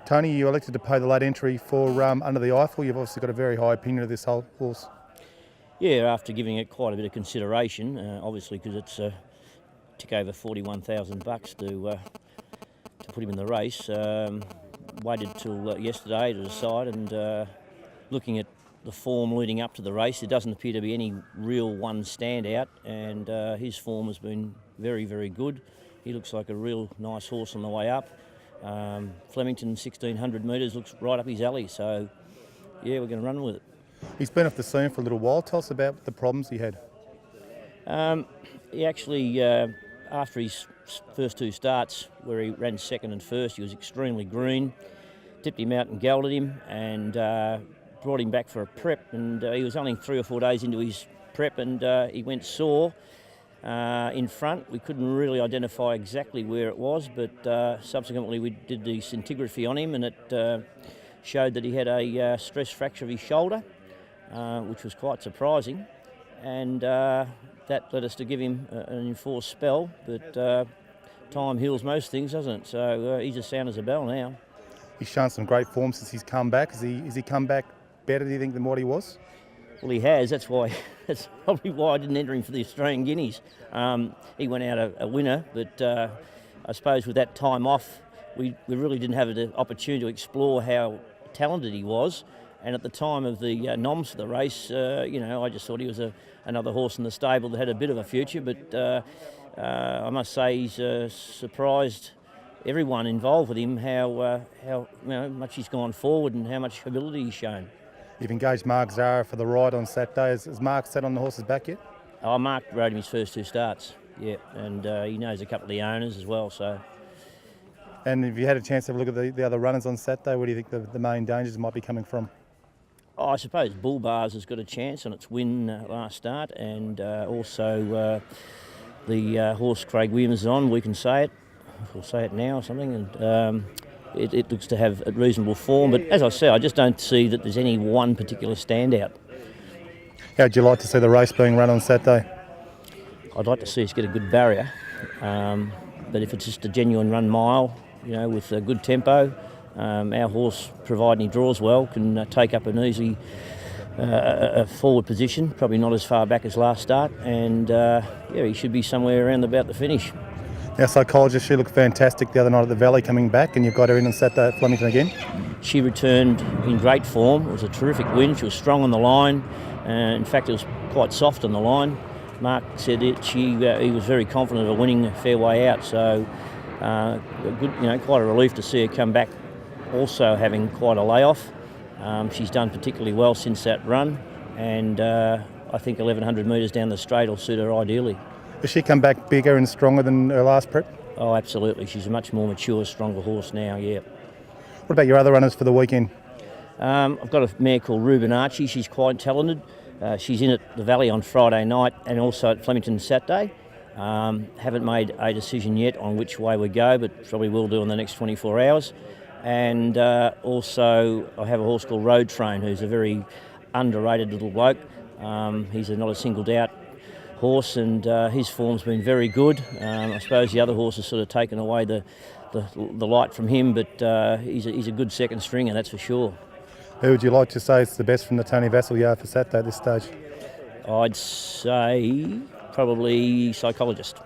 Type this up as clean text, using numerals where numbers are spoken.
Tony, you elected to pay the late entry for Under the Eiffel. You've obviously got a very high opinion of this whole horse. Yeah, after giving it quite a bit of consideration, obviously because it's took over $41,000 to put him in the race. Waited till yesterday to decide, and looking at the form leading up to the race, there doesn't appear to be any real one standout, and his form has been very, very good. He looks like a real nice horse on the way up. Flemington 1600 metres looks right up his alley, so yeah, we're going to run with it. He's been off the scene for a little while. Tell us about the problems he had. He actually, after his first two starts where he ran second and first, he was extremely green. Tipped him out and gelded him, and brought him back for a prep, and he was only 3 or 4 days into his prep, and he went sore in front. We couldn't really identify exactly where it was, but subsequently we did the scintigraphy on him, and it showed that he had a stress fracture of his shoulder, which was quite surprising, and that led us to give him an enforced spell, but time heals most things, doesn't it? So he's as sound as a bell now. He's shown some great form since he's come back. Has he come back better, do you think, than what he was? Well, he has. That's probably why I didn't enter him for the Australian Guineas. He went out a winner, but I suppose with that time off, we really didn't have the opportunity to explore how talented he was. And at the time of the noms for the race, I just thought he was another horse in the stable that had a bit of a future. But I must say he's surprised everyone involved with him how much he's gone forward and how much ability he's shown. You've engaged Mark Zara for the ride on Saturday. Has Mark sat on the horse's back yet? Oh, Mark rode him his first two starts, yeah, and he knows a couple of the owners as well. So. And if you had a chance to have a look at the other runners on Saturday, where do you think the main dangers might be coming from? Oh, I suppose Bullbars has got a chance on its win last start, and also the horse Craig Williams is on. We can say it. We'll say it now or something, and it looks to have a reasonable form. But as I say, I just don't see that there's any one particular standout. How'd you like to see the race being run on Saturday? I'd like to see us get a good barrier, but if it's just a genuine run mile, with a good tempo, our horse, providing he draws well, can take up an easy a forward position, probably not as far back as last start, and he should be somewhere around about the finish. Our psychologist, she looked fantastic the other night at the Valley coming back, and you've got her in on Saturday at Flemington again. She returned in great form. It was a terrific win. She was strong on the line. In fact, it was quite soft on the line. Mark said he was very confident of winning a fair way out. So, quite a relief to see her come back, also having quite a layoff. She's done particularly well since that run, and I think 1,100 metres down the straight will suit her ideally. Has she come back bigger and stronger than her last prep? Oh, absolutely. She's a much more mature, stronger horse now, yeah. What about your other runners for the weekend? I've got a mare called Ruben Archie. She's quite talented. She's in at the Valley on Friday night and also at Flemington Saturday. Haven't made a decision yet on which way we go, but probably will do in the next 24 hours. And also I have a horse called Road Train, who's a very underrated little bloke. He's not a singled out horse, and his form's been very good. I suppose the other horse has sort of taken away the light from him, but he's a good second stringer, that's for sure. Who would you like to say is the best from the Tony Vasil yard for Saturday at this stage? I'd say probably Psychologist.